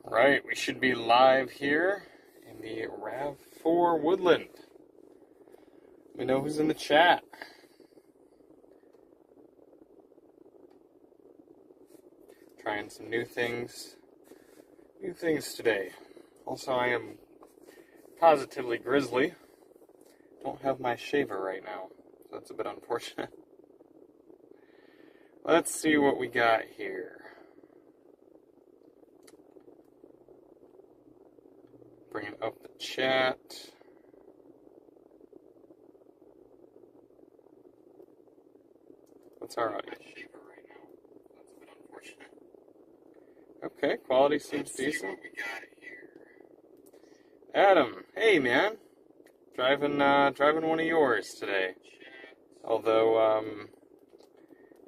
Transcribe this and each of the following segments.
Right, we should be live here in the RAV4 Woodland. Let me know who's in the chat. Trying some new things today. Also, I am positively grizzly. Don't have my shaver right now, so that's a bit unfortunate. Let's see what we got here. Bringing up the chat. What's our audio? Okay, quality seems decent. Adam, hey man, driving one of yours today. Although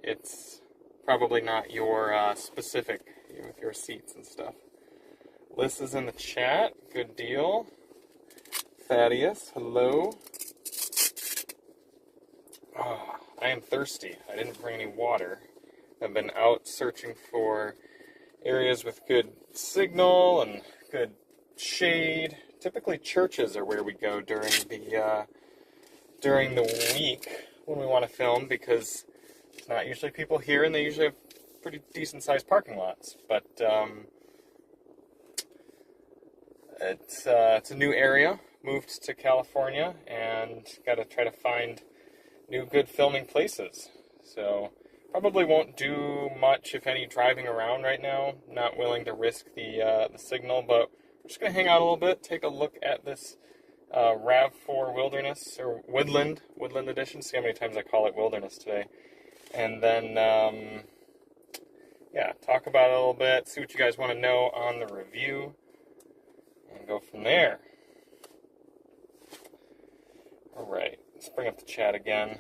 it's probably not your specific with your seats and stuff. Liz is in the chat. Good deal. Thaddeus, hello. Oh, I am thirsty. I didn't bring any water. I've been out searching for areas with good signal and good shade. Typically, churches are where we go during the week when we want to film, because it's not usually people here, and they usually have pretty decent-sized parking lots. But it's a new area. Moved to California and got to try to find new good filming places. So probably won't do much, if any, driving around right now. Not willing to risk the signal, but we're just going to hang out a little bit, take a look at this RAV4 Wilderness, or Woodland Edition. See how many times I call it Wilderness today. And then, yeah, talk about it a little bit, see what you guys want to know on the review, and go from there. Alright, let's bring up the chat again.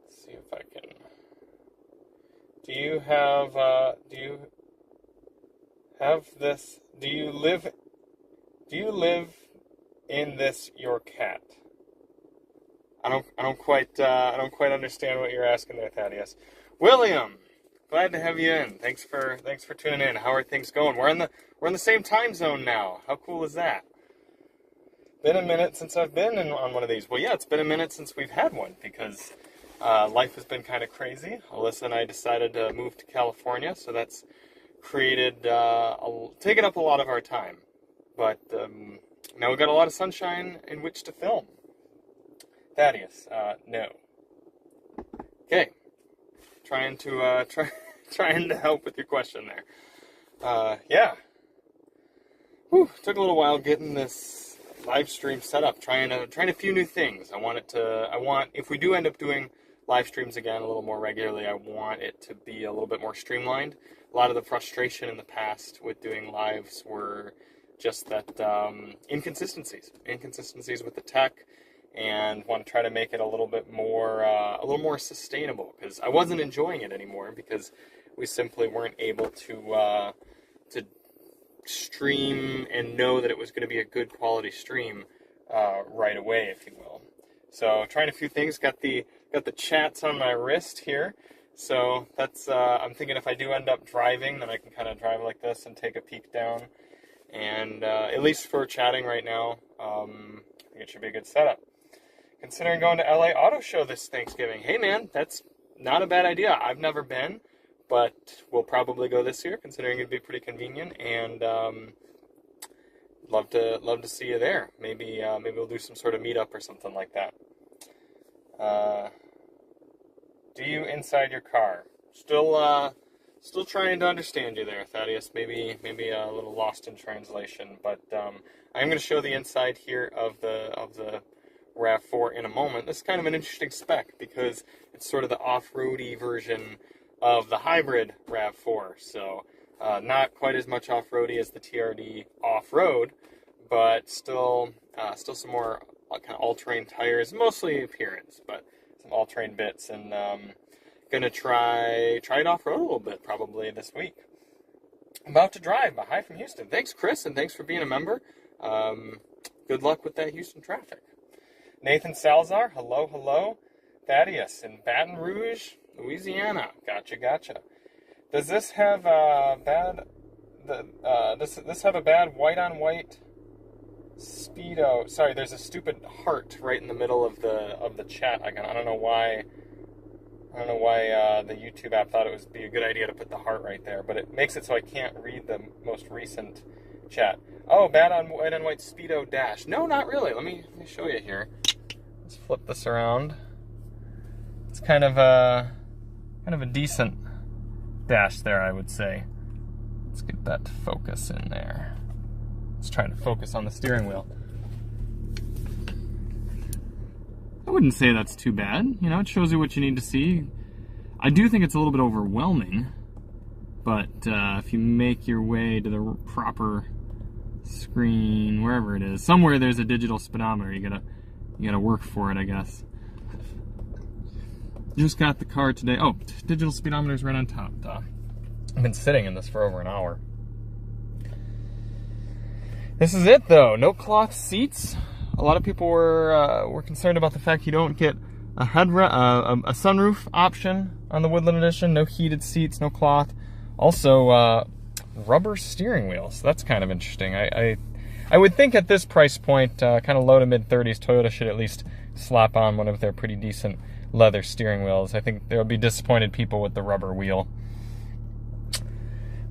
See if I can. Do you live in this your cat? I don't quite understand what you're asking there, Thaddeus. William, glad to have you in. Thanks for tuning in. How are things going? We're in the same time zone now. How cool is that? Been a minute since I've been on one of these. Well, yeah, it's been a minute since we've had one, because life has been kind of crazy. Alyssa and I decided to move to California, so that's created taken up a lot of our time. But now we've got a lot of sunshine in which to film. Thaddeus, no. Okay, trying to help with your question there. Yeah. Whew, took a little while getting this live stream set up. Trying a few new things. I want if we do end up doing live streams again a little more regularly, I want it to be a little bit more streamlined. A lot of the frustration in the past with doing lives were just that inconsistencies with the tech, and want to try to make it a little more sustainable, because I wasn't enjoying it anymore, because we simply weren't able to stream and know that it was going to be a good quality stream right away, if you will. So trying a few things. Got the chats on my wrist here. So that's I'm thinking if I do end up driving, then I can kind of drive like this and take a peek down. And at least for chatting right now, I think it should be a good setup. Considering going to LA Auto Show this Thanksgiving. Hey man, that's not a bad idea. I've never been, but we'll probably go this year, considering it'd be pretty convenient. And love to see you there. Maybe we'll do some sort of meetup or something like that. Do you inside your car? Still trying to understand you there, Thaddeus. Maybe a little lost in translation, but I'm going to show the inside here of the RAV4 in a moment. This is kind of an interesting spec, because it's sort of the off-roady version of the hybrid RAV4. So not quite as much off-roady as the TRD off-road, but still some more kind of all-terrain tires, mostly appearance, but some all-terrain bits, and gonna try it off-road a little bit probably this week. I'm about to drive, but hi from Houston. Thanks, Chris, and thanks for being a member. Good luck with that Houston traffic. Nathan Salazar, hello. Thaddeus in Baton Rouge, Louisiana. Gotcha. Does this have does this have a bad white-on-white speedo? Sorry, there's a stupid heart right in the middle of the chat icon. I don't know why the YouTube app thought it would be a good idea to put the heart right there, but it makes it so I can't read the most recent chat. Oh, bad on white speedo dash. No, not really. Let me show you here. Let's flip this around. It's kind of a decent dash there, I would say. Let's get that to focus in there. Let's try to focus on the steering wheel. I wouldn't say that's too bad. You know, it shows you what you need to see. I do think it's a little bit overwhelming, but if you make your way to the proper screen, wherever it is, somewhere there's a digital speedometer. You gotta work for it, I guess. Just got the car today. Oh, digital speedometer's right on top. I've been sitting in this for over an hour. This is it, though. No cloth seats. A lot of people were concerned about the fact you don't get a sunroof option on the Woodland Edition. No heated seats, no cloth. Also, rubber steering wheels. That's kind of interesting. I would think at this price point, kind of low to mid-30s, Toyota should at least slap on one of their pretty decent leather steering wheels. I think there will be disappointed people with the rubber wheel.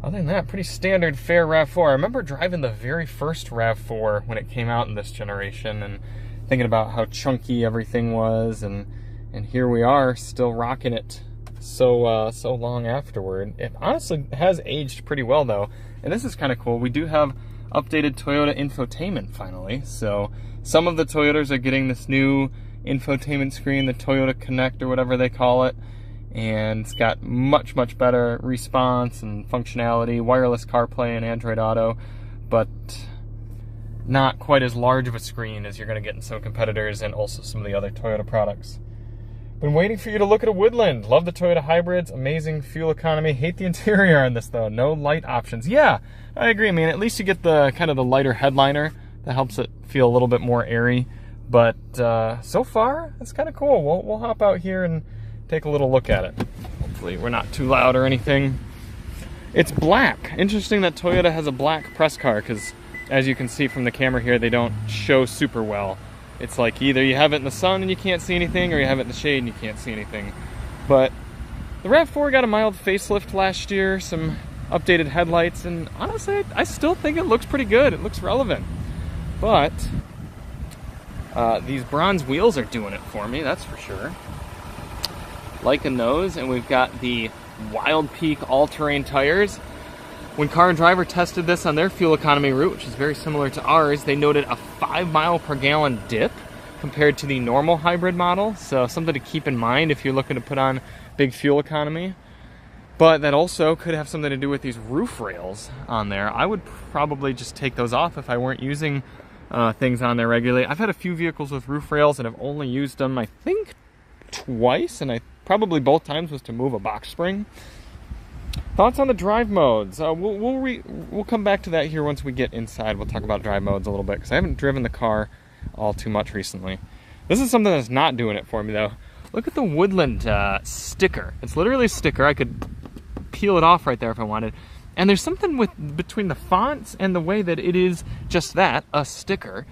Other than that, pretty standard fare RAV4. I remember driving the very first RAV4 when it came out in this generation and thinking about how chunky everything was, and here we are still rocking it so long afterward. It honestly has aged pretty well, though, and this is kind of cool. We do have updated Toyota infotainment finally, so some of the Toyotas are getting this new infotainment screen, the Toyota Connect or whatever they call it, and it's got much better response and functionality, wireless CarPlay and Android Auto, but not quite as large of a screen as you're going to get in some competitors and also some of the other Toyota products. Been waiting for you to look at a Woodland. Love the Toyota hybrids, amazing fuel economy. Hate the interior on this though, no light options. Yeah, I agree. I mean, at least you get the kind of the lighter headliner that helps it feel a little bit more airy. But so far, it's kind of cool. We'll hop out here and take a little look at it. Hopefully we're not too loud or anything. It's black. Interesting that Toyota has a black press car, because as you can see from the camera here, they don't show super well. It's like either you have it in the sun and you can't see anything, or you have it in the shade and you can't see anything. But the RAV4 got a mild facelift last year, some updated headlights, and honestly, I still think it looks pretty good. It looks relevant. But these bronze wheels are doing it for me, that's for sure. Liking those, and we've got the Wild Peak all-terrain tires. When Car and Driver tested this on their fuel economy route, which is very similar to ours, they noted a 5 mile per gallon dip compared to the normal hybrid model. So something to keep in mind if you're looking to put on big fuel economy. But that also could have something to do with these roof rails on there. I would probably just take those off if I weren't using things on there regularly. I've had a few vehicles with roof rails and I've only used them, I think, twice, and probably both times was to move a box spring. Thoughts on the drive modes? We'll come back to that here once we get inside. We'll talk about drive modes a little bit, because I haven't driven the car all too much recently. This is something that's not doing it for me, though. Look at the Woodland sticker. It's literally a sticker. I could peel it off right there if I wanted. And there's something between the fonts and the way that it is just that, a sticker.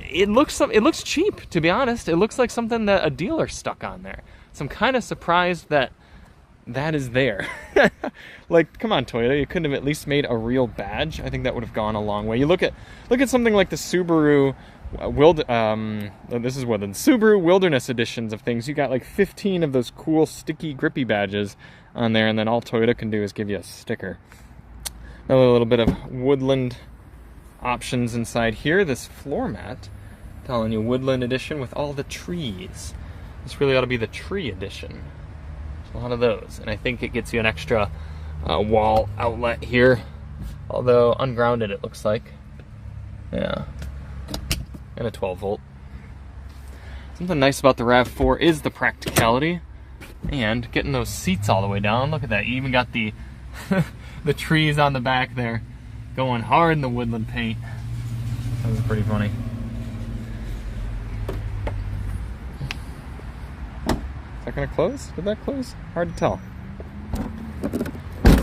It looks cheap, to be honest. It looks like something that a dealer stuck on there. So I'm kind of surprised that is there. Like, come on, Toyota, you couldn't have at least made a real badge. I think that would have gone a long way. You look at something like the Subaru this is Woodland Subaru Wilderness editions of things. You got like 15 of those cool sticky grippy badges on there, and then all Toyota can do is give you a sticker. Another little bit of Woodland options inside here. This floor mat telling you Woodland edition with all the trees. This really ought to be the tree edition. A lot of those, and I think it gets you an extra wall outlet here, although ungrounded it looks like. Yeah, and a 12 volt. Something nice about the RAV4 is the practicality and getting those seats all the way down. Look at that, you even got the the trees on the back there going hard in the Woodland paint. That was pretty funny. that gonna close? Did that close? Hard to tell.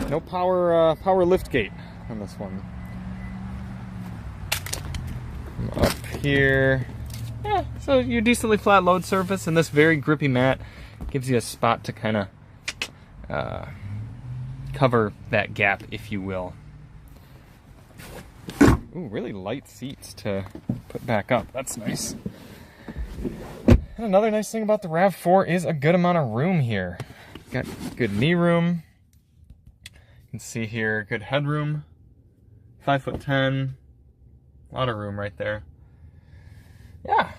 No power lift gate on this one. Up here. Yeah, so your decently flat load surface, and this very grippy mat gives you a spot to kind of cover that gap, if you will. Ooh, really light seats to put back up. That's nice. And another nice thing about the RAV4 is a good amount of room here. Got good knee room. You can see here, good headroom. 5'10". A lot of room right there. Yeah,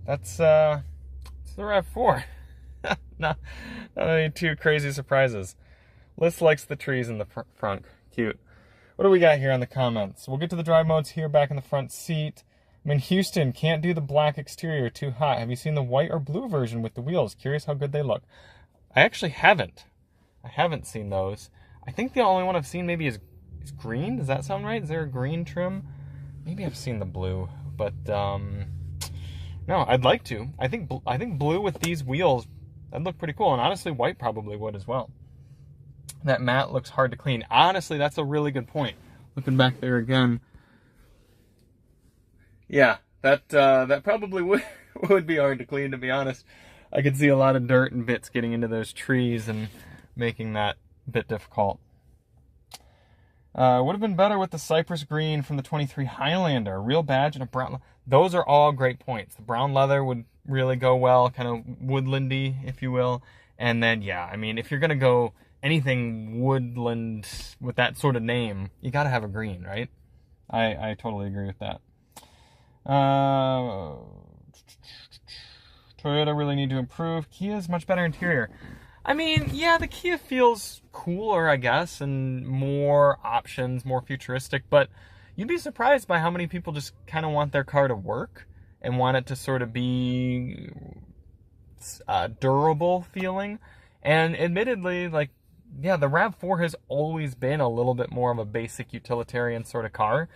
that's the RAV4. not any too crazy surprises. Liz likes the trees in the front. Cute. What do we got here on the comments? We'll get to the drive modes here, back in the front seat. I'm in Houston, can't do the black exterior, too hot. Have you seen the white or blue version with the wheels? Curious how good they look. I actually haven't. I haven't seen those. I think the only one I've seen maybe is green. Does that sound right? Is there a green trim? Maybe I've seen the blue, but no, I'd like to. I think blue with these wheels, that'd look pretty cool, and honestly, white probably would as well. That mat looks hard to clean. Honestly, that's a really good point. Looking back there again, yeah, that probably would be hard to clean, to be honest. I could see a lot of dirt and bits getting into those trees and making that a bit difficult. Would have been better with the Cypress green from the 23 Highlander. A real badge and a brown. Those are all great points. The brown leather would really go well, kind of woodlandy, if you will. And then, yeah, I mean, if you're going to go anything woodland with that sort of name, you got to have a green, right? I totally agree with that. Toyota really need to improve. Kia's much better interior. I mean, yeah, the Kia feels cooler, I guess, and more options, more futuristic, but you'd be surprised by how many people just kind of want their car to work and want it to sort of be durable feeling. And admittedly, like, yeah, the RAV4 has always been a little bit more of a basic utilitarian sort of car,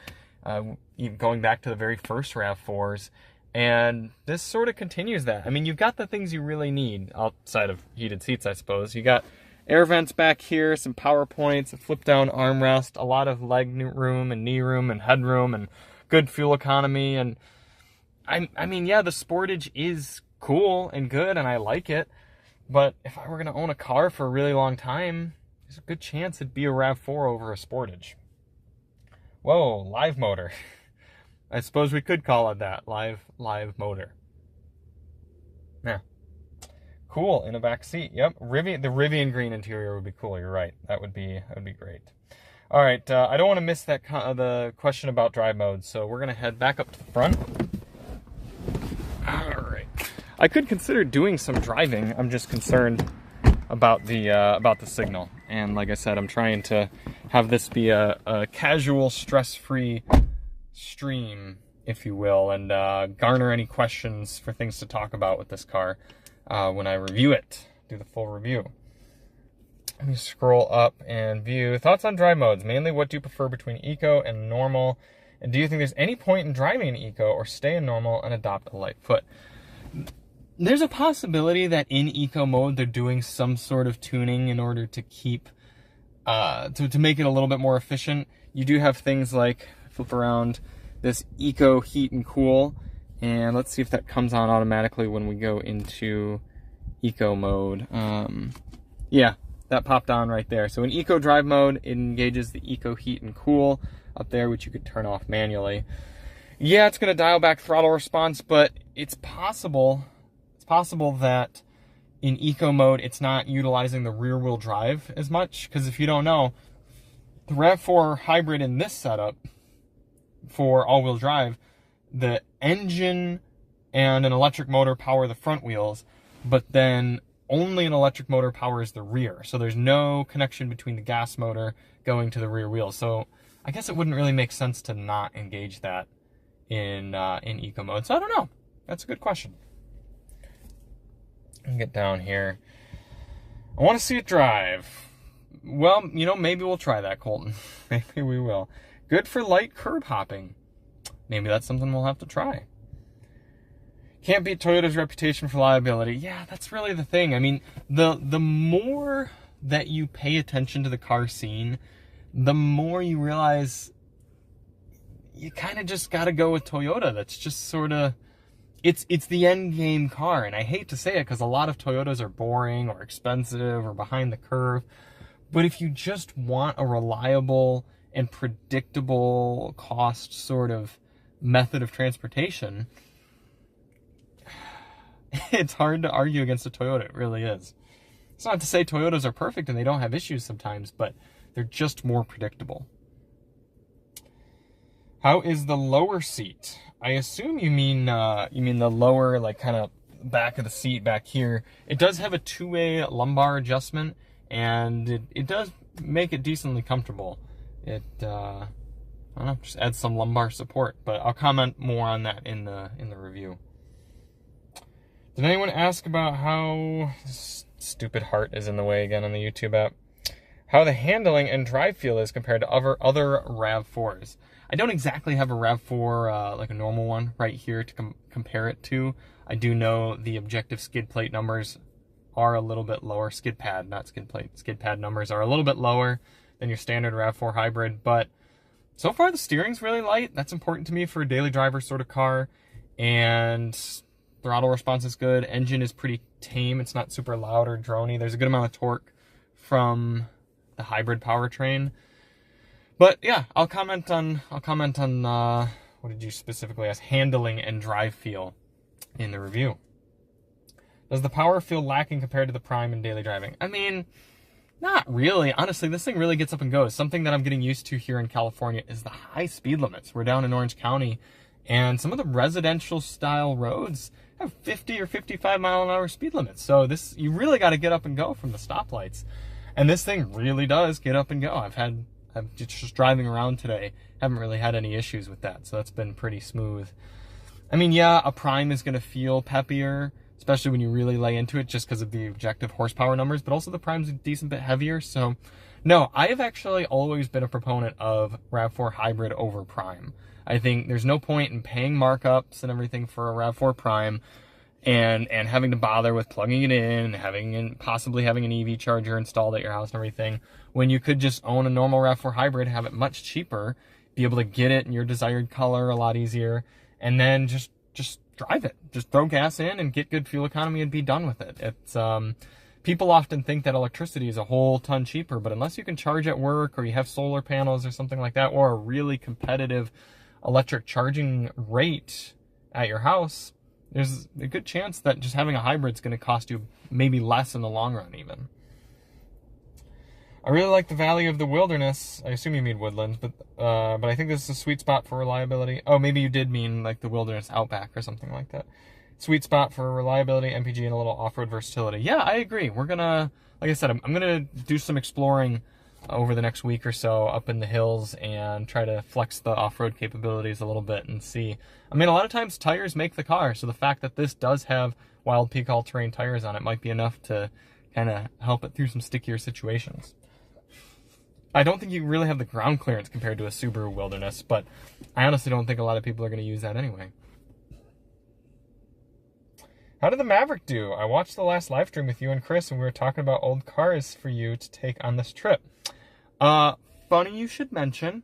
even going back to the very first RAV4s. And this sort of continues that. I mean, you've got the things you really need outside of heated seats, I suppose. You got air vents back here, some power points, a flip-down armrest, a lot of leg room and knee room and headroom, and good fuel economy. And I mean, yeah, the Sportage is cool and good, and I like it. But if I were going to own a car for a really long time, there's a good chance it'd be a RAV4 over a Sportage. Whoa, live motor. I suppose we could call it that, live motor. Yeah. Cool, in a back seat. Yep, the Rivian green interior would be cool. You're right. That would be great. All right, I don't want to miss that the question about drive modes, so we're gonna head back up to the front. All right. I could consider doing some driving. I'm just concerned about the signal, and like I said, I'm trying to have this be a casual, stress-free stream, if you will, and garner any questions for things to talk about with this car when I review it, do the full review. Let me scroll up and view. Thoughts on drive modes. Mainly, what do you prefer between eco and normal? And do you think there's any point in driving in eco or stay in normal and adopt a light foot? There's a possibility that in eco mode they're doing some sort of tuning in order to keep to make it a little bit more efficient. You do have things like, flip around, this eco heat and cool, and let's see if that comes on automatically when we go into eco mode. Yeah, that popped on right there. So in eco drive mode, it engages the eco heat and cool up there, which you could turn off manually. Yeah, it's going to dial back throttle response, but it's possible that in eco mode it's not utilizing the rear wheel drive as much, because if you don't know, the RAV4 hybrid in this setup for all-wheel drive, the engine and an electric motor power the front wheels, but then only an electric motor powers the rear. So there's no connection between the gas motor going to the rear wheels. So I guess it wouldn't really make sense to not engage that in eco mode. So I don't know. That's a good question. Let me get down here. I want to see it drive. Well, you know, maybe we'll try that, Colton. Maybe we will. Good for light curb hopping. Maybe that's something we'll have to try. Can't beat Toyota's reputation for reliability. Yeah, that's really the thing. I mean, the more that you pay attention to the car scene, the more you realize you kind of just got to go with Toyota. That's just sort of, it's the end game car. And I hate to say it because a lot of Toyotas are boring or expensive or behind the curve. But if you just want a reliable and predictable cost sort of method of transportation, it's hard to argue against a Toyota. It really is. It's not to say Toyotas are perfect and they don't have issues sometimes, but they're just more predictable. How is the lower seat? I assume you mean the lower, like kind of back of the seat back here. It does have a two-way lumbar adjustment, and it does make it decently comfortable. It I don't know, just adds some lumbar support, but I'll comment more on that in the review. Did anyone ask about how stupid heart is in the way again on the YouTube app? How the handling and drive feel is compared to other RAV4s. I don't exactly have a RAV4 like a normal one right here to compare it to. I do know the objective skid plate numbers are a little bit lower. Skid pad, not skid plate. Skid pad numbers are a little bit lower than your standard RAV4 hybrid, but so far the steering's really light. That's important to me for a daily driver sort of car, and throttle response is good. Engine is pretty tame. It's not super loud or drony. There's a good amount of torque from the hybrid powertrain. But yeah, I'll comment on what did you specifically ask? Handling and drive feel in the review. Does the power feel lacking compared to the Prime in daily driving? I mean, not really. Honestly, this thing really gets up and goes. Something that I'm getting used to here in California is the high speed limits. We're down in Orange County, and some of the residential style roads have 50 or 55 mile an hour speed limits. So you really got to get up and go from the stoplights. And this thing really does get up and go. I'm just driving around today, haven't really had any issues with that. So that's been pretty smooth. I mean, yeah, a Prime is going to feel peppier, especially when you really lay into it just because of the objective horsepower numbers, but also the Prime's a decent bit heavier. So no, I have actually always been a proponent of RAV4 hybrid over Prime. I think there's no point in paying markups and everything for a RAV4 Prime and having to bother with plugging it in and possibly having an EV charger installed at your house and everything, when you could just own a normal RAV4 hybrid, have it much cheaper, be able to get it in your desired color a lot easier, and then just drive it. Just throw gas in and get good fuel economy and be done with it. It's people often think that electricity is a whole ton cheaper, but unless you can charge at work or you have solar panels or something like that, or a really competitive electric charging rate at your house, there's a good chance that just having a hybrid is going to cost you maybe less in the long run even. I really like the value of the wilderness. I assume you mean Woodland, but I think this is a sweet spot for reliability. Oh, maybe you did mean like the wilderness outback or something like that. Sweet spot for reliability, MPG, and a little off-road versatility. Yeah, I agree. We're gonna, like I said, I'm gonna do some exploring over the next week or so up in the hills and try to flex the off-road capabilities a little bit and see. I mean, a lot of times tires make the car, so the fact that this does have wild peak all-terrain tires on it might be enough to kind of help it through some stickier situations. I don't think you really have the ground clearance compared to a Subaru Wilderness, but I honestly don't think a lot of people are going to use that anyway. How did the Maverick do? I watched the last live stream with you and Chris, and we were talking about old cars for you to take on this trip. Funny you should mention.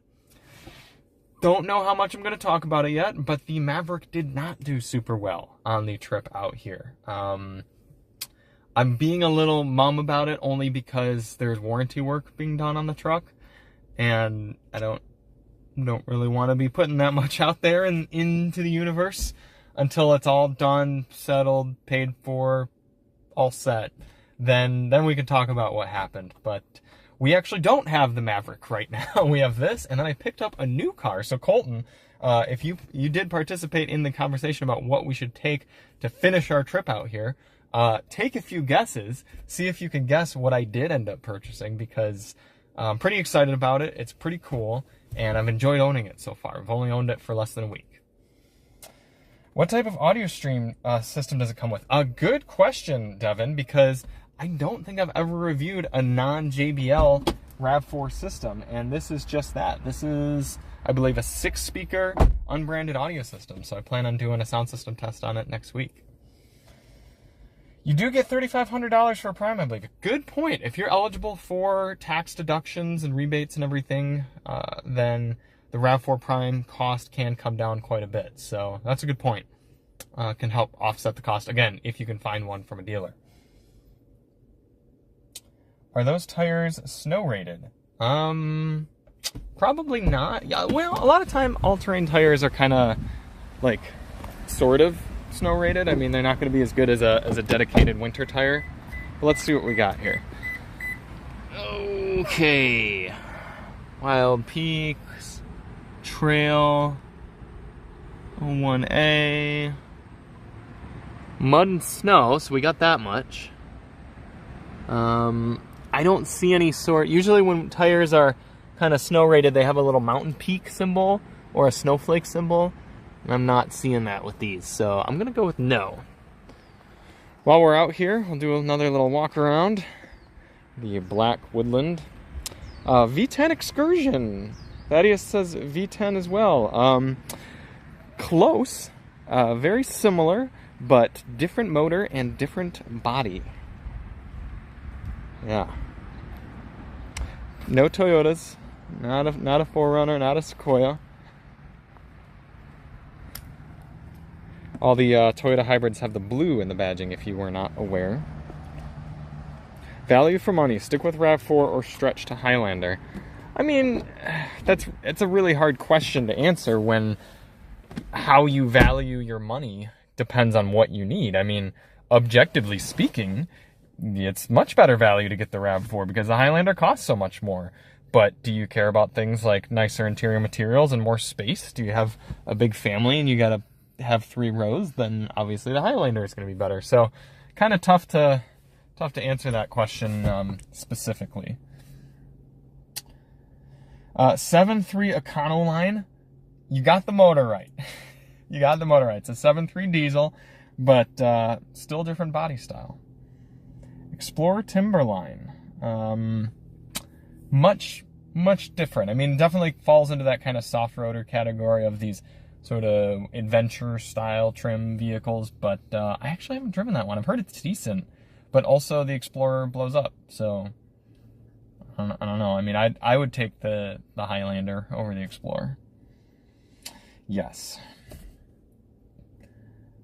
Don't know how much I'm going to talk about it yet, but the Maverick did not do super well on the trip out here. I'm being a little mum about it only because there's warranty work being done on the truck, and I don't really want to be putting that much out there into the universe until it's all done, settled, paid for, all set. Then we can talk about what happened. But we actually don't have the Maverick right now. We have this, and then I picked up a new car. So Colton, if you did participate in the conversation about what we should take to finish our trip out here, take a few guesses, see if you can guess what I did end up purchasing, because I'm pretty excited about it. It's pretty cool, and I've enjoyed owning it so far. I've only owned it for less than a week. What type of audio stream system does it come with? A good question, Devin, because I don't think I've ever reviewed a non-JBL RAV4 system, and this is just that. This is, I believe, a 6-speaker unbranded audio system, so I plan on doing a sound system test on it next week. You do get $3,500 for a Prime, I believe. Good point. If you're eligible for tax deductions and rebates and everything, then the RAV4 Prime cost can come down quite a bit. So that's a good point. Can help offset the cost, again, if you can find one from a dealer. Are those tires snow rated? Probably not. Yeah, well, a lot of time all-terrain tires are kind of like sort of snow rated. I mean, they're not going to be as good as a dedicated winter tire. But let's see what we got here. Okay. Wild Peaks, Trail, 1A, mud and snow, so we got that much. I don't see any sort, usually when tires are kind of snow rated, they have a little mountain peak symbol or a snowflake symbol. And I'm not seeing that with these, so I'm gonna go with no. While we're out here, we'll do another little walk around the black Woodland. V10 Excursion. Thaddeus says V10 as well. Close, very similar, but different motor and different body. Yeah. No Toyotas, not a 4Runner, not a Sequoia. All the Toyota hybrids have the blue in the badging, if you were not aware. Value for money, stick with RAV4 or stretch to Highlander. I mean, it's a really hard question to answer when how you value your money depends on what you need. I mean, objectively speaking, it's much better value to get the RAV4 because the Highlander costs so much more. But do you care about things like nicer interior materials and more space? Do you have a big family and you gotta have 3 rows? Then obviously the Highlander is going to be better. So kind of tough to answer that question specifically. 7.3 Econoline, you got the motor right. You got the motor right. It's a 7.3 diesel, but still different body style. Explorer Timberline, much different. I mean, definitely falls into that kind of soft roader category of these sort of adventure style trim vehicles, but I actually haven't driven that one. I've heard it's decent, but also the Explorer blows up, so I don't know. I mean, I would take the Highlander over the Explorer. Yes.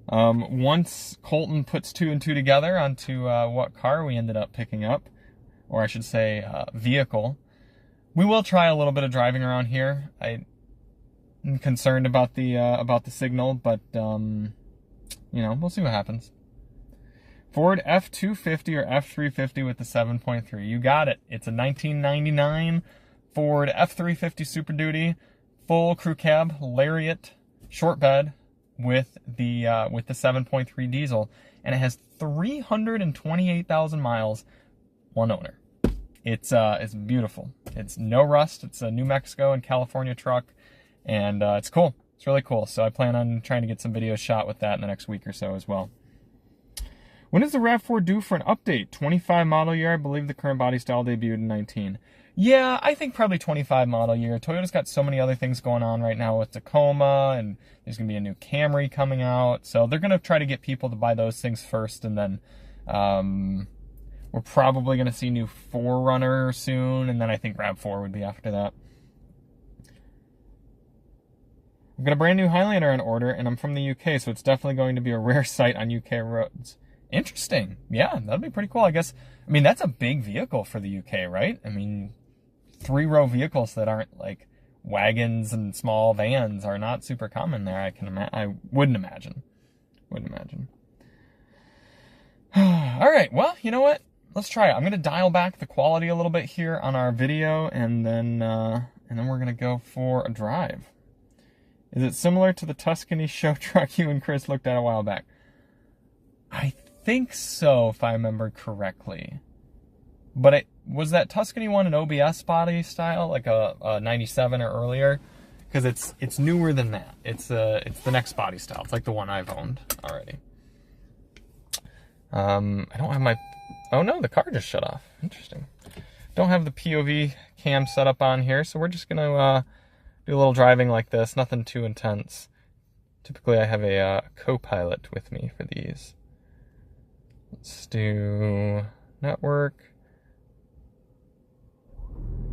Once Colton puts 2 and 2 together onto what car we ended up picking up, or I should say vehicle, we will try a little bit of driving around here. I'm concerned about the signal, but you know, we'll see what happens. Ford F250 or F350 with the 7.3. You got it. It's a 1999 Ford F350 Super Duty, full crew cab, Lariat, short bed with the 7.3 diesel, and it has 328,000 miles, one owner. It's beautiful. It's no rust. It's a New Mexico and California truck, and it's cool. It's really cool. So I plan on trying to get some videos shot with that in the next week or so as well. When is the RAV4 due for an update? 25 model year. I believe the current body style debuted in 19. Yeah, I think probably 25 model year. Toyota's got so many other things going on right now with Tacoma, and there's going to be a new Camry coming out. So they're going to try to get people to buy those things first, and then we're probably going to see new 4Runner soon, and then I think RAV4 would be after that. I've got a brand new Highlander on order, and I'm from the UK, so it's definitely going to be a rare sight on UK roads. Interesting. Yeah, that'd be pretty cool, I guess. I mean, that's a big vehicle for the UK, right? I mean, 3-row vehicles that aren't like wagons and small vans are not super common there. I wouldn't imagine. All right, well, you know what? Let's try it. I'm gonna dial back the quality a little bit here on our video, and then we're gonna go for a drive. Is it similar to the Tuscany show truck you and Chris looked at a while back? I think so, if I remember correctly. But was that Tuscany one an OBS body style, like a 97 or earlier? Because it's newer than that. It's the next body style. It's like the one I've owned already. I don't have my... Oh no, the car just shut off. Interesting. Don't have the POV cam set up on here, so we're just going to do a little driving like this. Nothing too intense. Typically I have a co-pilot with me for these. Let's do network.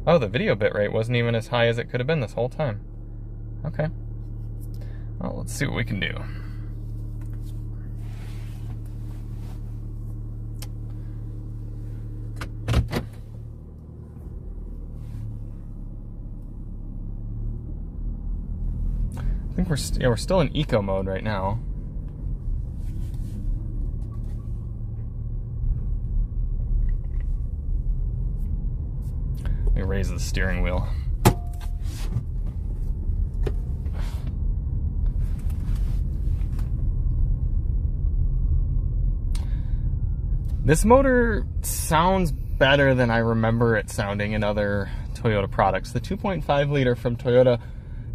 Oh, the video bitrate wasn't even as high as it could have been this whole time. Okay. Well, let's see what we can do. I think we're still in eco mode right now. Let me raise the steering wheel. This motor sounds better than I remember it sounding in other Toyota products. The 2.5 liter from Toyota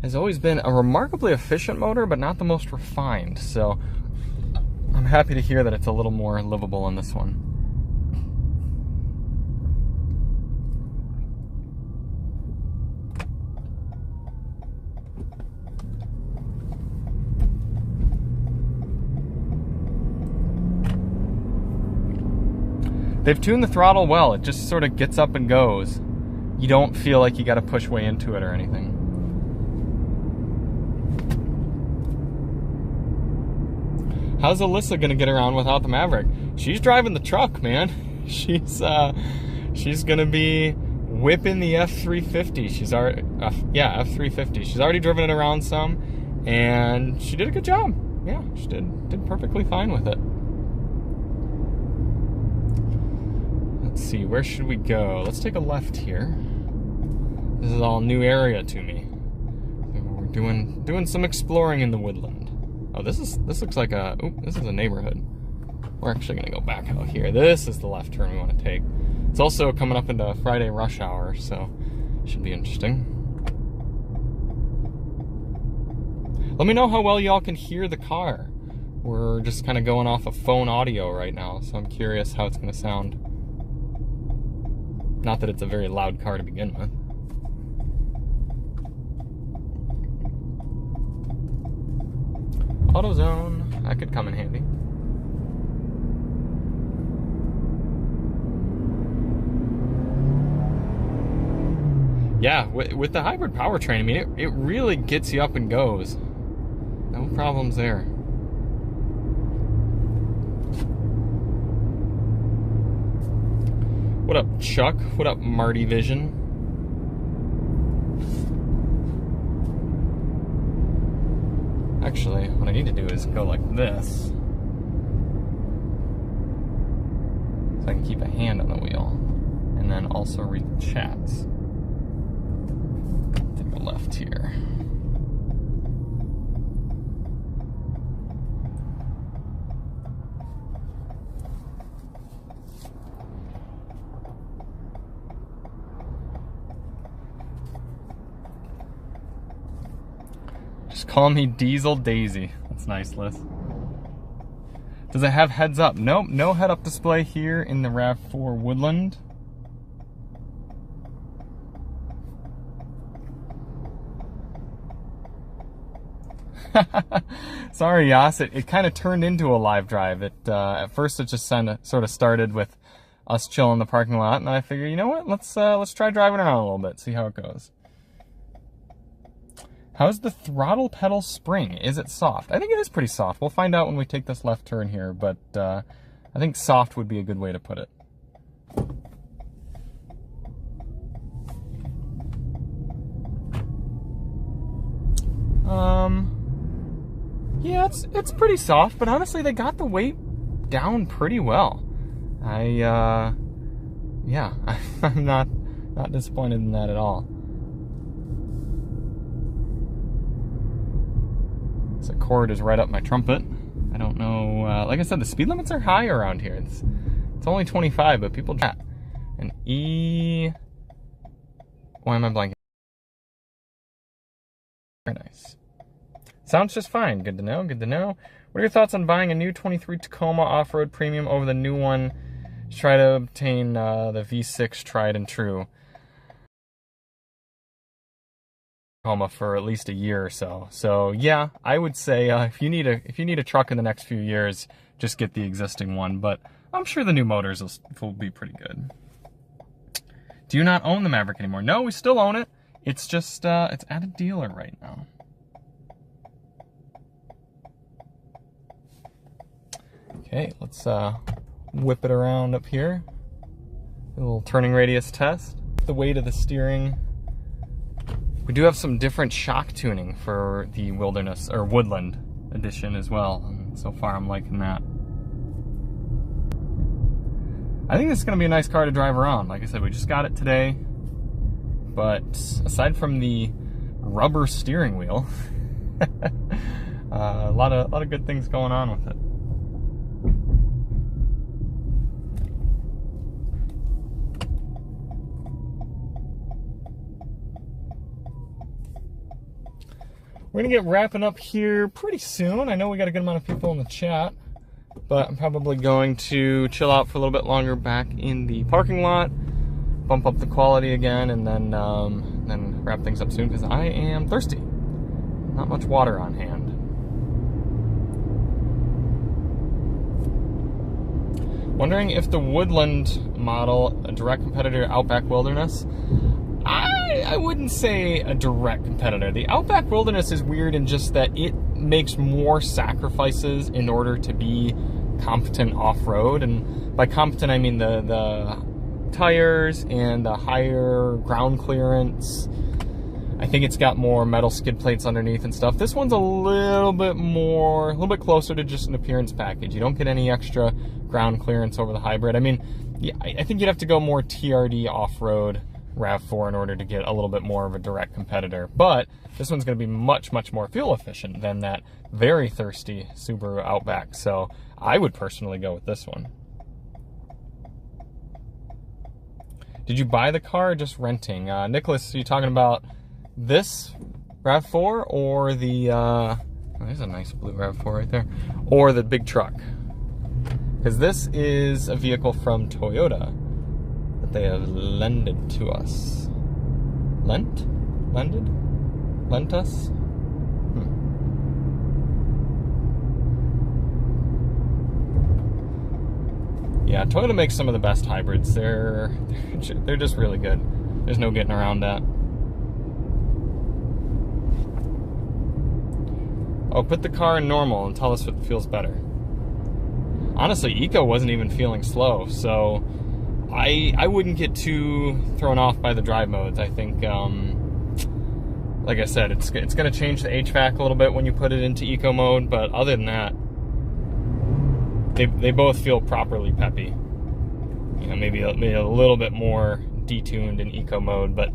has always been a remarkably efficient motor, but not the most refined. So I'm happy to hear that it's a little more livable in this one. They've tuned the throttle well. It just sort of gets up and goes. You don't feel like you got to push way into it or anything. How's Alyssa gonna get around without the Maverick? She's driving the truck, man. She's gonna be whipping the F350. She's already, F350. She's already driven it around some, and she did a good job. Yeah, she did perfectly fine with it. Let's see, where should we go? Let's take a left here. This is all new area to me. We're doing some exploring in the Woodland. Oh, this looks like this is a neighborhood. We're actually gonna go back out here. This is the left turn we want to take. It's also coming up into Friday rush hour, so should be interesting. Let me know how well y'all can hear the car. We're just kind of going off of phone audio right now, so I'm curious how it's gonna sound. Not that it's a very loud car to begin with. AutoZone, that could come in handy. Yeah, with the hybrid powertrain, I mean, it really gets you up and goes. No problems there. What up, Chuck? What up, Marty Vision? Actually, what I need to do is go like this, so I can keep a hand on the wheel, and then also read the chats. Take a left here. Just call me Diesel Daisy. That's nice, Liz. Does it have heads up? Nope, no head up display here in the RAV4 Woodland. Sorry, Yas. It kind of turned into a live drive. At first, it just sort of started with us chilling in the parking lot, and then I figured, you know what? Let's try driving around a little bit, see how it goes. How's the throttle pedal spring? Is it soft? I think it is pretty soft. We'll find out when we take this left turn here, but I think soft would be a good way to put it. Yeah, it's pretty soft, but honestly, they got the weight down pretty well. Yeah, I'm not disappointed in that at all. This Accord is right up my trumpet. I don't know, like I said, the speed limits are high around here. It's only 25, but people chat. An E... Why am I blanking? Very nice. Sounds just fine. Good to know, good to know. What are your thoughts on buying a new 23 Tacoma off-road premium over the new one try to obtain the V6 tried and true Tacoma for at least a year or so. So yeah, I would say if you need a truck in the next few years, just get the existing one. But I'm sure the new motors will be pretty good. Do you not own the Maverick anymore? No, we still own it. It's just it's at a dealer right now. Okay, let's whip it around up here. A little turning radius test. The weight of the steering. We do have some different shock tuning for the Wilderness or Woodland edition as well. And so far I'm liking that. I think this is going to be a nice car to drive around. Like I said, we just got it today. But aside from the rubber steering wheel, a lot of good things going on with it. We're gonna get wrapping up here pretty soon. I know we got a good amount of people in the chat, but I'm probably going to chill out for a little bit longer back in the parking lot, bump up the quality again, and then wrap things up soon because I am thirsty. Not much water on hand. Wondering if the Woodland model, a direct competitor to Outback Wilderness. I wouldn't say a direct competitor. The Outback Wilderness is weird in just that it makes more sacrifices in order to be competent off-road. And by competent, I mean the tires and the higher ground clearance. I think it's got more metal skid plates underneath and stuff. This one's a little bit closer to just an appearance package. You don't get any extra ground clearance over the hybrid. I mean, yeah, I think you'd have to go more TRD off-road RAV4 in order to get a little bit more of a direct competitor. But this one's going to be much, much more fuel efficient than that very thirsty Subaru Outback. So I would personally go with this one. Did you buy the car or just renting? Nicholas, are you talking about this RAV4 or the, oh, there's a nice blue RAV4 right there, or the big truck? Because this is a vehicle from Toyota that they have lended to us. Lent? Lended? Lent us? Yeah, Toyota makes some of the best hybrids. They're just really good. There's no getting around that. Oh, put the car in normal and tell us what feels better. Honestly, Eco wasn't even feeling slow, so I wouldn't get too thrown off by the drive modes. I think, like I said, it's going to change the HVAC a little bit when you put it into Eco mode, but other than that, they both feel properly peppy. You know, maybe a little bit more detuned in Eco mode, but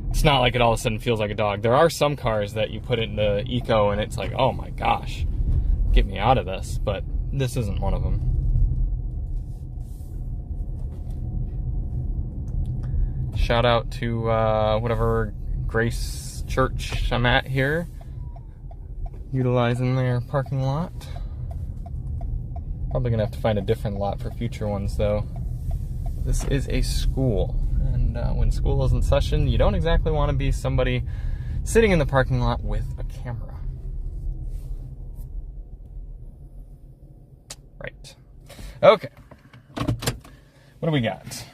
it's not like it all of a sudden feels like a dog. There are some cars that you put into Eco and it's like, oh my gosh, get me out of this, but this isn't one of them. Shout out to whatever Grace Church I'm at here, utilizing their parking lot. Probably gonna have to find a different lot for future ones though. This is a school, and when school is in session, you don't exactly want to be somebody sitting in the parking lot with a camera. Right. Okay. What do we got? Did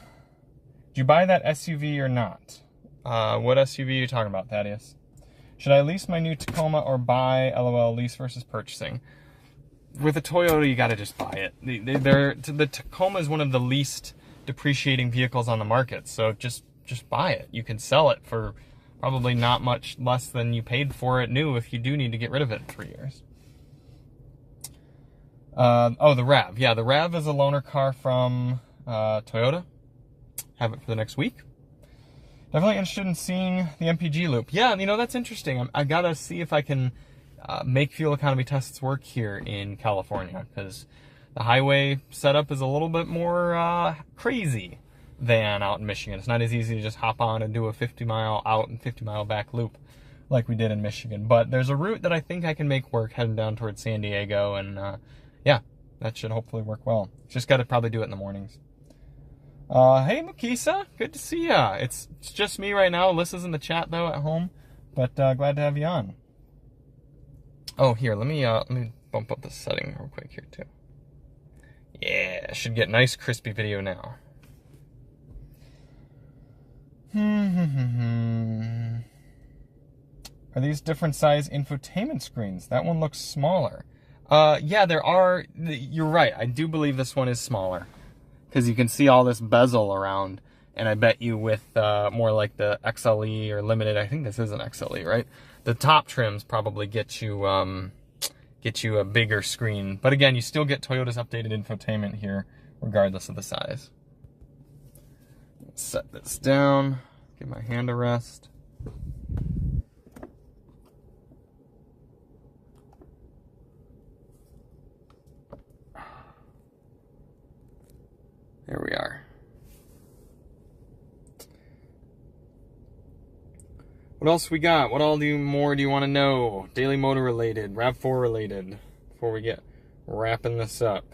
you buy that SUV or not? What SUV are you talking about, Thaddeus? Should I lease my new Tacoma or buy? LOL, lease versus purchasing. With a Toyota, you gotta just buy it. The Tacoma is one of the least depreciating vehicles on the market, so just buy it. You can sell it for probably not much less than you paid for it new if you do need to get rid of it in 3 years. Oh, the RAV. Yeah, the RAV is a loaner car from Toyota. Have it for the next week. Definitely interested in seeing the MPG loop. Yeah, you know, that's interesting. I gotta see if I can make fuel economy tests work here in California, because the highway setup is a little bit more crazy than out in Michigan. It's not as easy to just hop on and do a 50-mile out and 50-mile back loop like we did in Michigan. But there's a route that I think I can make work heading down towards San Diego, and yeah, that should hopefully work well. Just got to probably do it in the mornings. Hey, Makisa. Good to see ya. It's just me right now. Alyssa's in the chat, though, at home. But glad to have you on. Oh, here, let me bump up the setting real quick here, too. Yeah, should get nice, crispy video now. Are these different size infotainment screens? That one looks smaller. Yeah, there are. You're right. I do believe this one is smaller. Because you can see all this bezel around, and I bet you with more like the XLE or Limited, I think this is an XLE, right? The top trims probably get you a bigger screen. But again, you still get Toyota's updated infotainment here, regardless of the size. Set this down, give my hand a rest. There we are. What else we got? What all more do you want to know? Daily Motor related, RAV4 related, before we get wrapping this up.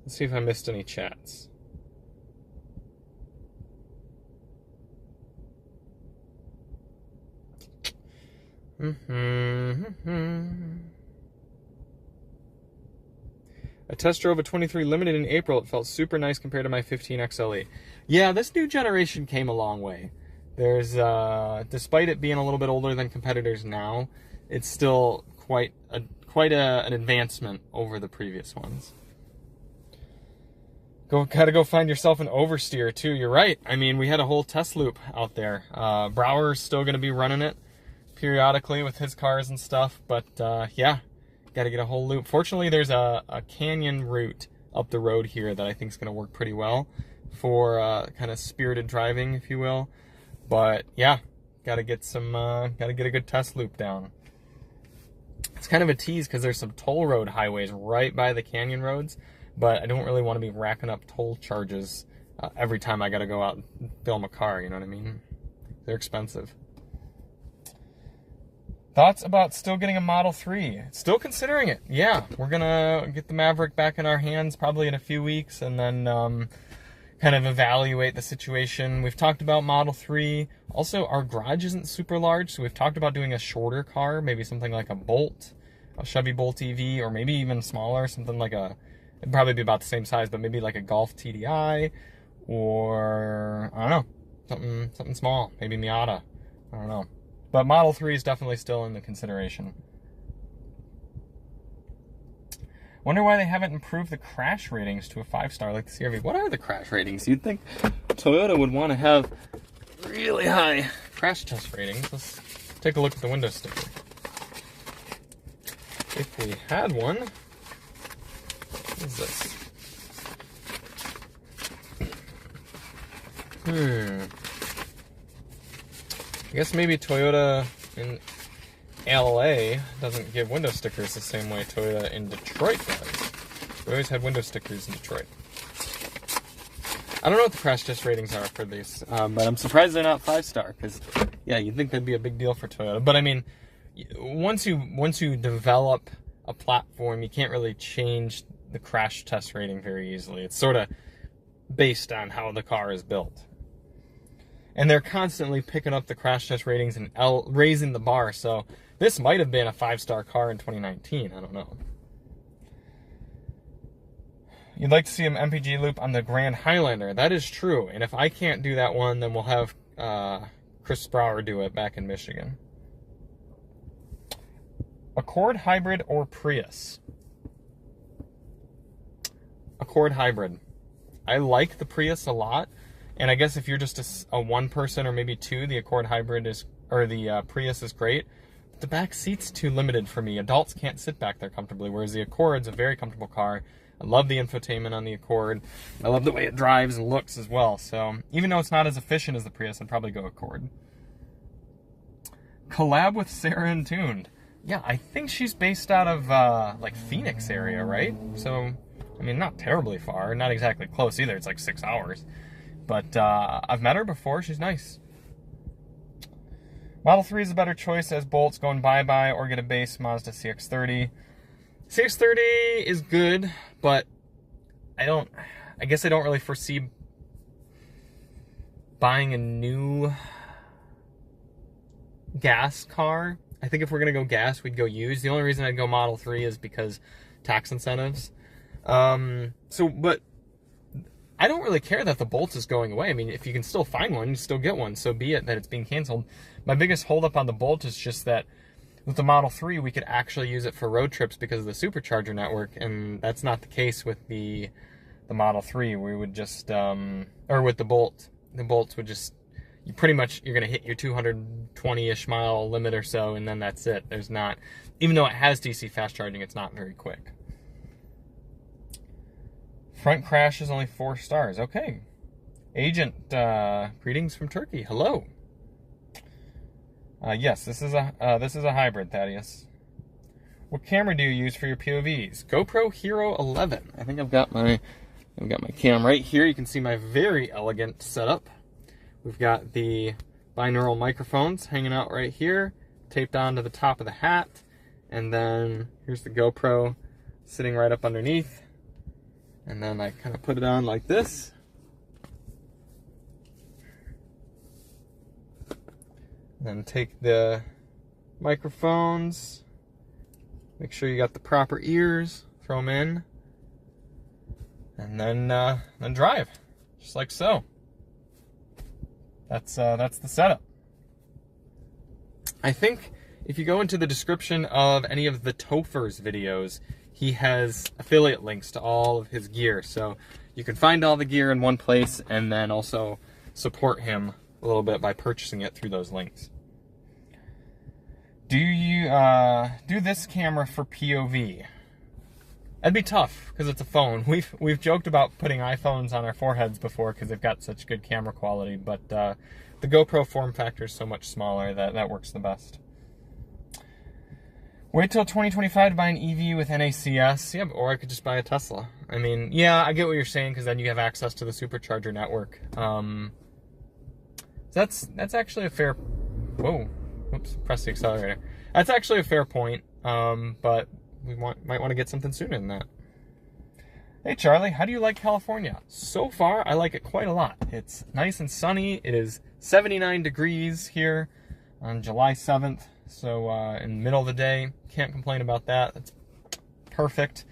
Let's see if I missed any chats. I test drove a 23 Limited in April. It felt super nice compared to my 15 XLE. Yeah, this new generation came a long way. There's, despite it being a little bit older than competitors now, it's still quite an advancement over the previous ones. Gotta go find yourself an oversteer too. You're right. I mean, we had a whole test loop out there. Brower's still gonna be running it periodically with his cars and stuff, but yeah. Got to get a whole loop. Fortunately, there's a canyon route up the road here that I think is going to work pretty well for kind of spirited driving, if you will. But yeah, got to get a good test loop down. It's kind of a tease because there's some toll road highways right by the canyon roads, but I don't really want to be racking up toll charges every time I got to go out and film a car. You know what I mean? They're expensive. Thoughts about still getting a Model 3? Still considering it. Yeah, we're going to get the Maverick back in our hands probably in a few weeks and then kind of evaluate the situation. We've talked about Model 3. Also, our garage isn't super large, so we've talked about doing a shorter car, maybe something like a Bolt, a Chevy Bolt EV, or maybe even smaller, something like it'd probably be about the same size, but maybe like a Golf TDI, or, I don't know, something small, maybe Miata, I don't know. But Model 3 is definitely still in the consideration. Wonder why they haven't improved the crash ratings to a 5-star like the CR-V. What are the crash ratings? You'd think Toyota would want to have really high crash test ratings. Let's take a look at the window sticker. If we had one, what is this? I guess maybe Toyota in LA doesn't give window stickers the same way Toyota in Detroit does. We always had window stickers in Detroit. I don't know what the crash test ratings are for these, but I'm surprised they're not 5-star, because, yeah, you'd think that'd be a big deal for Toyota. But, I mean, once you develop a platform, you can't really change the crash test rating very easily. It's sort of based on how the car is built. And they're constantly picking up the crash test ratings and raising the bar. So this might have been a 5-star car in 2019. I don't know. You'd like to see an MPG loop on the Grand Highlander. That is true. And if I can't do that one, then we'll have Chris Brower do it back in Michigan. Accord Hybrid or Prius? Accord Hybrid. I like the Prius a lot. And I guess if you're just a one person or maybe two, the Accord Hybrid the Prius is great. But the back seat's too limited for me. Adults can't sit back there comfortably, whereas the Accord's a very comfortable car. I love the infotainment on the Accord. I love the way it drives and looks as well. So even though it's not as efficient as the Prius, I'd probably go Accord. Collab with Sarah and Tuned. Yeah, I think she's based out of like Phoenix area, right? So, I mean, not terribly far, not exactly close either. It's like 6 hours. But I've met her before. She's nice. Model 3 is a better choice as Bolt's going bye-bye, or get a base Mazda CX-30. CX-30 is good, but I guess I don't really foresee buying a new gas car. I think if we're going to go gas, we'd go used. The only reason I'd go Model 3 is because tax incentives. But I don't really care that the Bolt is going away. I mean, if you can still find one, you still get one. So be it that it's being canceled. My biggest holdup on the Bolt is just that with the Model 3, we could actually use it for road trips because of the supercharger network, and that's not the case with the Model 3. We would just, or with the Bolt. The Bolts would just, you're going to hit your 220-ish mile limit or so, and then that's it. There's not, even though it has DC fast charging, it's not very quick. Front crash is only 4 stars. Okay. Agent, greetings from Turkey. Hello. Yes, this is a hybrid, Thaddeus. What camera do you use for your POVs? GoPro Hero 11. I think I've got my cam right here. You can see my very elegant setup. We've got the binaural microphones hanging out right here, taped onto the top of the hat, and then here's the GoPro sitting right up underneath. And then I kind of put it on like this. Then take the microphones, make sure you got the proper ears, throw them in, and then drive, just like so. That's the setup. I think if you go into the description of any of the Topher's videos, he has affiliate links to all of his gear, so you can find all the gear in one place and then also support him a little bit by purchasing it through those links. Do you do this camera for POV? That'd be tough because it's a phone. We've joked about putting iPhones on our foreheads before because they've got such good camera quality, but the GoPro form factor is so much smaller that works the best. Wait till 2025 to buy an EV with NACS. Yeah, or I could just buy a Tesla. I mean, yeah, I get what you're saying because then you have access to the supercharger network. That's actually a fair. Whoa, oops, press the accelerator. That's actually a fair point. But we might want to get something sooner than that. Hey Charlie, how do you like California? So far, I like it quite a lot. It's nice and sunny. It is 79 degrees here on July 7th. So in the middle of the day, can't complain about that. That's perfect.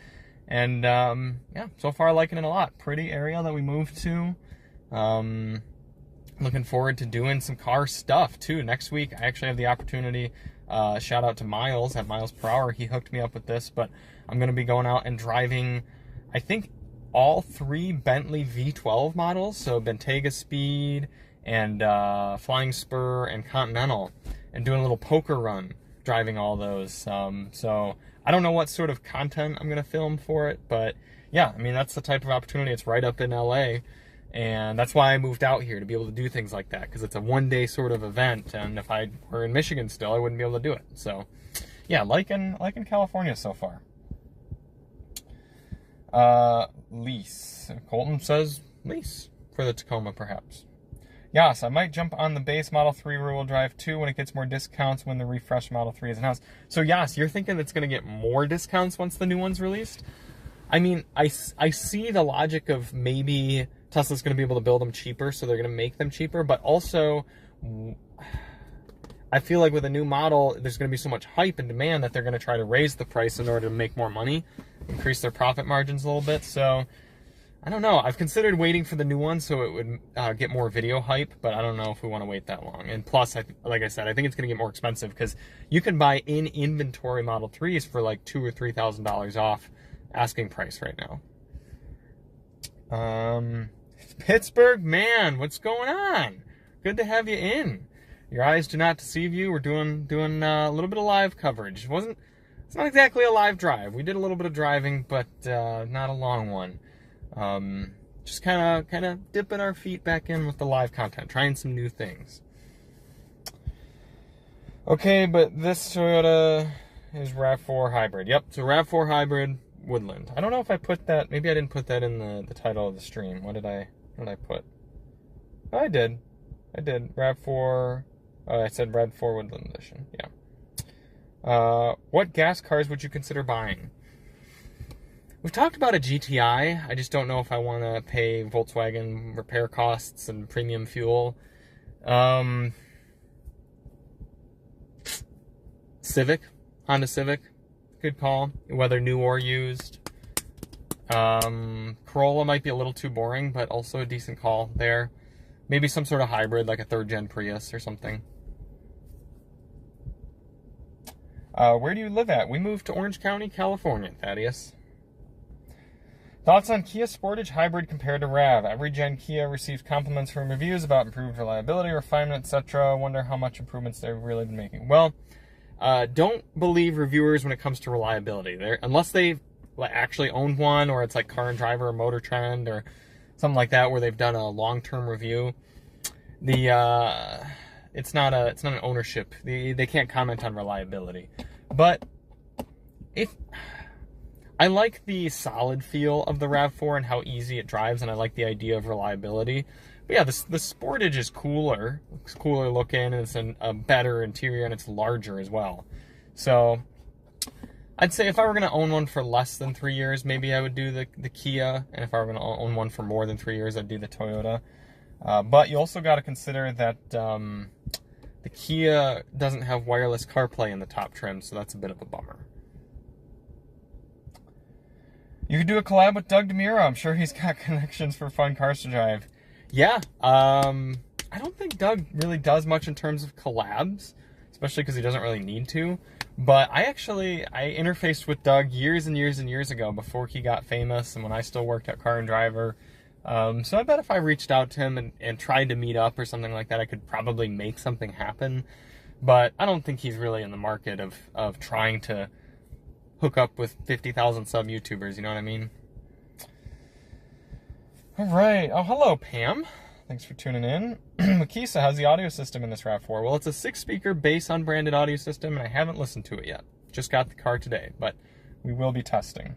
And yeah, so far liking it a lot. Pretty area that we moved to. Looking forward to doing some car stuff too. Next week, I actually have the opportunity. Shout out to Miles at Miles Per Hour. He hooked me up with this, but I'm going to be going out and driving, I think, all 3 Bentley V12 models. So Bentayga Speed and Flying Spur and Continental, and doing a little poker run driving all those. So I don't know what sort of content I'm going to film for it, but yeah, I mean, that's the type of opportunity. It's right up in LA, and that's why I moved out here, to be able to do things like that, because it's a one-day sort of event, and if I were in Michigan still, I wouldn't be able to do it. So yeah, liking California so far. Lease. Colton says lease for the Tacoma, perhaps. Yes, I might jump on the base Model 3 rear-wheel drive too when it gets more discounts when the refreshed Model 3 is announced. So yes, you're thinking it's going to get more discounts once the new one's released? I mean, I see the logic of maybe Tesla's going to be able to build them cheaper, so they're going to make them cheaper, but also I feel like with a new model, there's going to be so much hype and demand that they're going to try to raise the price in order to make more money, increase their profit margins a little bit. So I don't know. I've considered waiting for the new one so it would get more video hype, but I don't know if we want to wait that long. And plus, like I said, I think it's going to get more expensive because you can buy in inventory Model 3s for like $2,000 or $3,000 off asking price right now. Pittsburgh, man, what's going on? Good to have you in. Your eyes do not deceive you. We're doing a little bit of live coverage. It's not exactly a live drive. We did a little bit of driving, but not a long one. Just kind of dipping our feet back in with the live content, trying some new things. Okay, but this Toyota is RAV4 hybrid. Yep, so RAV4 hybrid Woodland. I don't know if I put that. Maybe I didn't put that in the title of the stream. What did I put? Oh, I did. RAV4. I said RAV4 Woodland Edition. Yeah. What gas cars would you consider buying? We've talked about a GTI. I just don't know if I want to pay Volkswagen repair costs and premium fuel. Civic, Honda Civic, good call, whether new or used. Corolla might be a little too boring, but also a decent call there. Maybe some sort of hybrid, like a third-gen Prius or something. Where do you live at? We moved to Orange County, California, Thaddeus. Thoughts on Kia Sportage Hybrid compared to RAV? Every gen Kia receives compliments from reviews about improved reliability, refinement, etc. Wonder how much improvements they've really been making. Well, don't believe reviewers when it comes to reliability. Unless they actually own one, or it's like Car and Driver or Motor Trend or something like that, where they've done a long-term review. It's not an ownership. They can't comment on reliability. But I like the solid feel of the RAV4 and how easy it drives, and I like the idea of reliability. But yeah, the Sportage is cooler. It's cooler looking, and it's a better interior, and it's larger as well. So I'd say if I were going to own one for less than 3 years, maybe I would do the Kia. And if I were going to own one for more than 3 years, I'd do the Toyota. But you also got to consider that the Kia doesn't have wireless CarPlay in the top trim, so that's a bit of a bummer. You could do a collab with Doug DeMuro. I'm sure he's got connections for fun cars to drive. Yeah, I don't think Doug really does much in terms of collabs, especially because he doesn't really need to. But I interfaced with Doug years and years and years ago, before he got famous and when I still worked at Car and Driver. So I bet if I reached out to him and tried to meet up or something like that, I could probably make something happen. But I don't think he's really in the market of trying to hook up with 50,000 sub YouTubers, you know what I mean? All right. Oh, hello, Pam. Thanks for tuning in. Makisa, how's the audio system in this RAV4? Well, it's a 6-speaker bass unbranded audio system, and I haven't listened to it yet. Just got the car today, but we will be testing.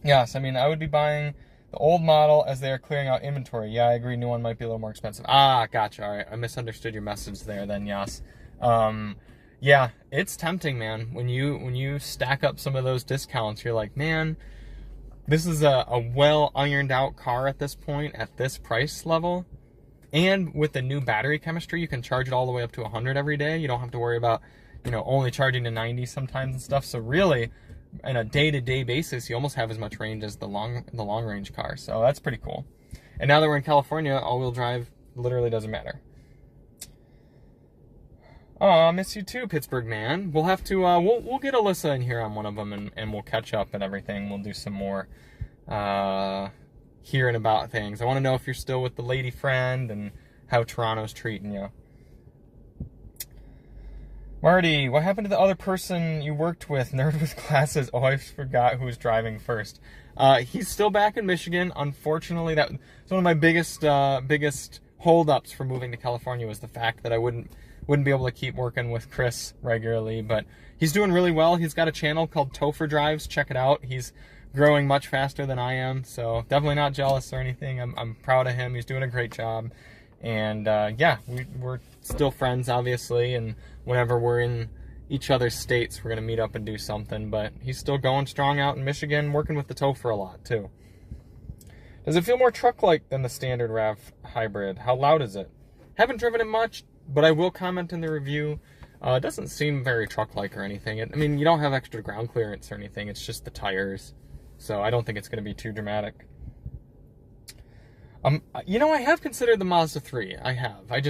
Yes, I mean, I would be buying the old model as they are clearing out inventory. Yeah, I agree. New one might be a little more expensive. Ah, gotcha. All right. I misunderstood your message there then, yes. Yeah, it's tempting, man. When you stack up some of those discounts, you're like, man, this is a well ironed out car at this point, at this price level. And with the new battery chemistry, you can charge it all the way up to 100 every day. You don't have to worry about, only charging to 90 sometimes and stuff. So really, on a day-to-day basis, you almost have as much range as the long range car. So that's pretty cool. And now that we're in California, all-wheel drive literally doesn't matter. Oh, miss you too, Pittsburgh man. We'll have to, we'll get Alyssa in here on one of them, and we'll catch up and everything. We'll do some more hearing about things. I want to know if you're still with the lady friend and how Toronto's treating you. Marty, what happened to the other person you worked with? Nerd with glasses. Oh, I forgot who was driving first. He's still back in Michigan. Unfortunately, that's one of my biggest holdups for moving to California, was the fact that I wouldn't be able to keep working with Chris regularly. But he's doing really well. He's got a channel called Topher Drives. Check it out. He's growing much faster than I am, so definitely not jealous or anything. I'm proud of him. He's doing a great job. And yeah, we're still friends, obviously, and whenever we're in each other's states, we're going to meet up and do something. But he's still going strong out in Michigan, working with the Topher a lot, too. Does it feel more truck-like than the standard RAV hybrid? How loud is it? Haven't driven it much, but I will comment in the review. It doesn't seem very truck-like or anything. I mean, you don't have extra ground clearance or anything. It's just the tires. So I don't think it's going to be too dramatic. I have considered the Mazda 3. I have. I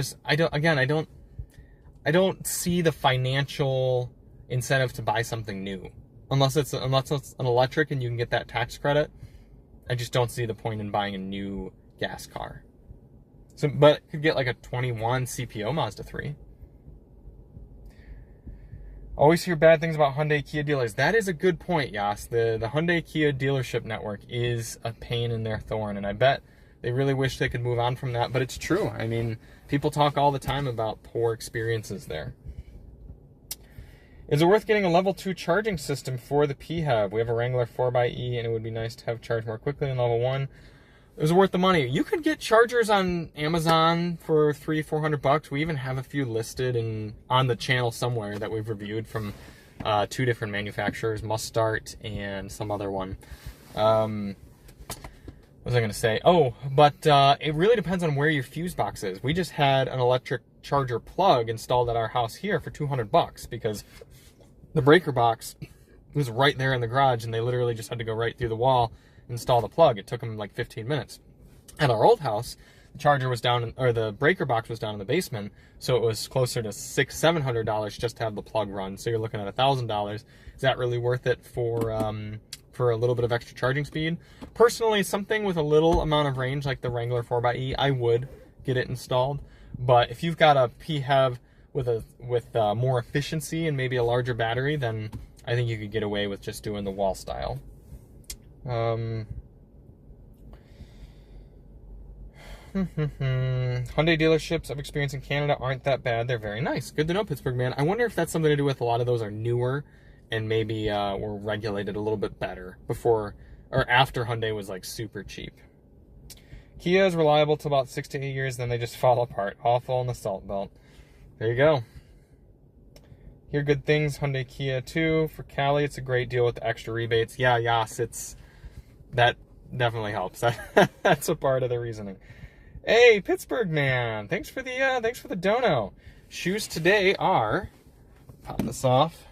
don't see the financial incentive to buy something new. Unless it's an electric and you can get that tax credit. I just don't see the point in buying a new gas car. So, but could get like a 21 CPO Mazda 3. Always hear bad things about Hyundai Kia dealers. That is a good point, Yas. The Hyundai Kia dealership network is a pain in their thorn, and I bet they really wish they could move on from that, but it's true. I mean, people talk all the time about poor experiences there. Is it worth getting a level 2 charging system for the PHEV? We have a Wrangler 4xe, and it would be nice to have charged more quickly than level 1. It was worth the money. You could get chargers on Amazon for $300-400. We even have a few listed on the channel somewhere that we've reviewed from 2 different manufacturers, Must Start and some other one. What was I going to say? Oh, but it really depends on where your fuse box is. We just had an electric charger plug installed at our house here for $200 because the breaker box was right there in the garage, and they literally just had to go right through the wall, install the plug. It took them like 15 minutes. At our old house, the charger was down, or the breaker box was down in the basement, so it was closer to $600-700 just to have the plug run. So you're looking at $1,000. Is that really worth it for a little bit of extra charging speed? Personally, something with a little amount of range, like the Wrangler 4xe, I would get it installed. But if you've got a PHEV with more efficiency and maybe a larger battery, then I think you could get away with just doing the wall style. Hyundai dealerships I've experienced in Canada aren't that bad. They're very nice. Good to know, Pittsburgh man. I wonder if that's something to do with a lot of those are newer and maybe were regulated a little bit better before or after Hyundai was like super cheap. Kia is reliable till about 6 to 8 years, then they just fall apart. Awful in the salt belt. There you go. Hear good things. Hyundai Kia too. For Cali, it's a great deal with the extra rebates. Yeah, yes, that definitely helps. That's a part of the reasoning. Hey, Pittsburgh man, thanks for the dono. Shoes today are, pop this off,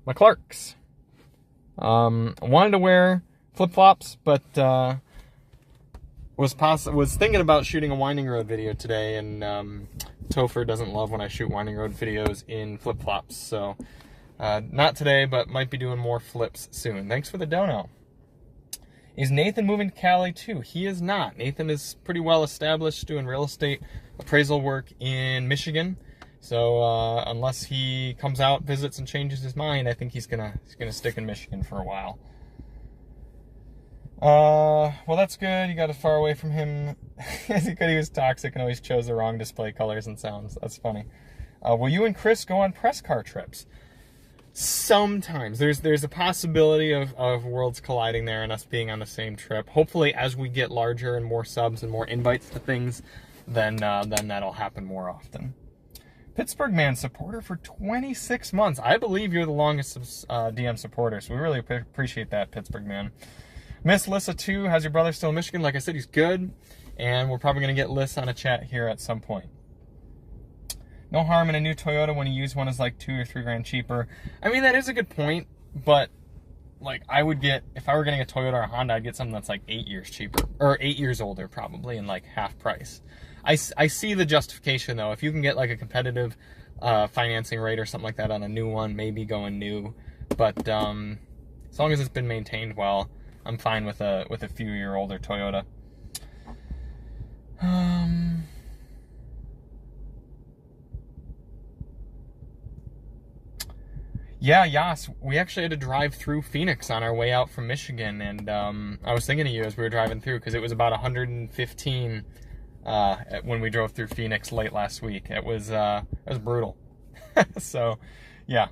my Clarks. I wanted to wear flip-flops, but was thinking about shooting a winding road video today, and Topher doesn't love when I shoot winding road videos in flip-flops, so not today, but might be doing more flips soon. Thanks for the dono. Is Nathan moving to Cali too? He is not. Nathan is pretty well established doing real estate appraisal work in Michigan. So unless he comes out, visits, and changes his mind, I think he's gonna stick in Michigan for a while. Well, that's good. You got as far away from him as you could. He was toxic and always chose the wrong display colors and sounds. That's funny. Will you and Chris go on press car trips? Sometimes. There's a possibility of worlds colliding there and us being on the same trip. Hopefully, as we get larger and more subs and more invites to things, then that'll happen more often. Pittsburgh man supporter for 26 months. I believe you're the longest DM supporter, so we really appreciate that, Pittsburgh man. Miss Lissa too. How's your brother still in Michigan? Like I said, he's good, and we're probably going to get Liz on a chat here at some point. No harm in a new Toyota when you use one is like $2 or $3 grand cheaper. I mean, that is a good point, but like I would get, if I were getting a Toyota or a Honda, I'd get something that's like 8 years cheaper, or 8 years older probably, and like half price. I see the justification though. If you can get like a competitive financing rate or something like that on a new one, maybe going new. But as long as it's been maintained well, I'm fine with a few year older Toyota. Yeah, Yas, we actually had to drive through Phoenix on our way out from Michigan, and I was thinking of you as we were driving through because it was about 115 when we drove through Phoenix late last week. It was brutal. So, yeah,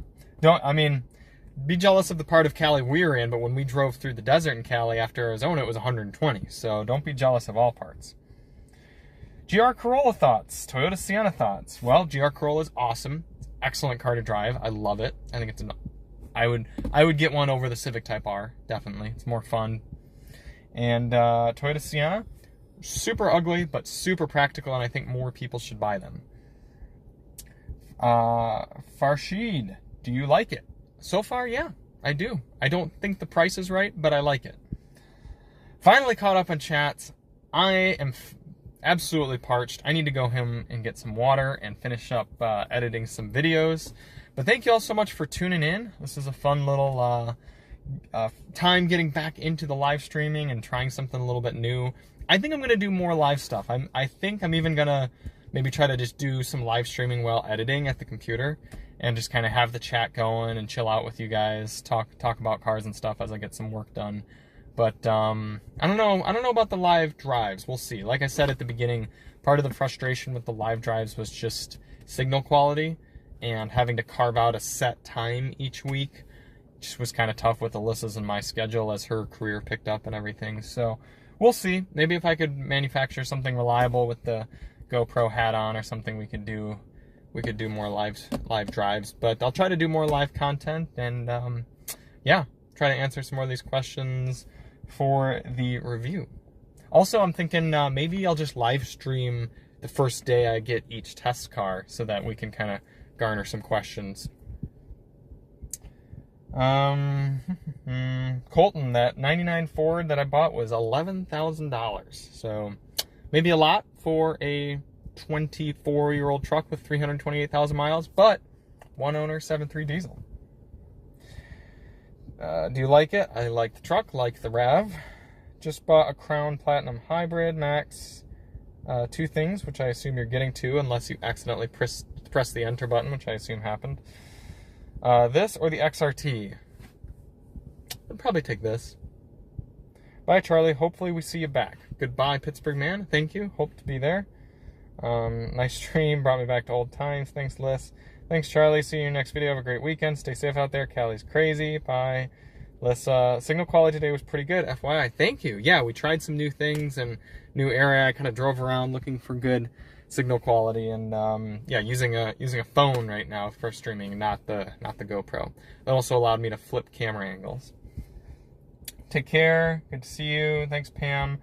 be jealous of the part of Cali we were in, but when we drove through the desert in Cali after Arizona, it was 120. So don't be jealous of all parts. GR Corolla thoughts, Toyota Sienna thoughts. Well, GR Corolla is awesome. Excellent car to drive. I love it. I think it's I would get one over the Civic Type R, definitely. It's more fun. And Toyota Sienna, super ugly, but super practical, and I think more people should buy them. Farshid, do you like it? So far, yeah, I do. I don't think the price is right, but I like it. Finally caught up on chats. I am absolutely parched. I need to go home and get some water and finish up editing some videos. But thank you all so much for tuning in. This is a fun little time getting back into the live streaming and trying something a little bit new. I think I'm going to do more live stuff. I think I'm even going to maybe try to just do some live streaming while editing at the computer and just kind of have the chat going and chill out with you guys, talk about cars and stuff as I get some work done. But I don't know about the live drives. We'll see. Like I said at the beginning, part of the frustration with the live drives was just signal quality and having to carve out a set time each week. Just was kind of tough with Alyssa's and my schedule as her career picked up and everything. So we'll see. Maybe if I could manufacture something reliable with the GoPro hat on or something, we could do more live drives. But I'll try to do more live content and yeah, try to answer some more of these questions. for the review. Also, I'm thinking maybe I'll just live stream the first day I get each test car so that we can kind of garner some questions. Colton, that 99 Ford that I bought was $11,000. So maybe a lot for a 24-year-old truck with 328,000 miles, but one owner, 7.3 diesel. Do you like it? I like the truck, like the RAV. Just bought a Crown Platinum Hybrid Max. Two things, which I assume you're getting to, unless you accidentally press the enter button, which I assume happened. This or the XRT? I'd probably take this. Bye, Charlie. Hopefully we see you back. Goodbye, Pittsburgh man. Thank you. Hope to be there. Nice stream. Brought me back to old times. Thanks, Liz. Thanks, Charlie. See you in your next video. Have a great weekend. Stay safe out there. Callie's crazy. Bye. Liz, signal quality today was pretty good. FYI. Thank you. Yeah, we tried some new things and new area. I kind of drove around looking for good signal quality, and yeah, using a phone right now for streaming, not the GoPro. That also allowed me to flip camera angles. Take care. Good to see you. Thanks, Pam.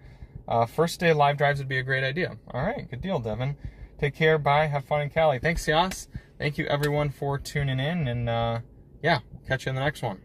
First day live drives would be a great idea. All right, good deal, Devin. Take care. Bye. Have fun in Cali. Thanks, Yas. Thank you, everyone, for tuning in, and yeah, we'll catch you in the next one.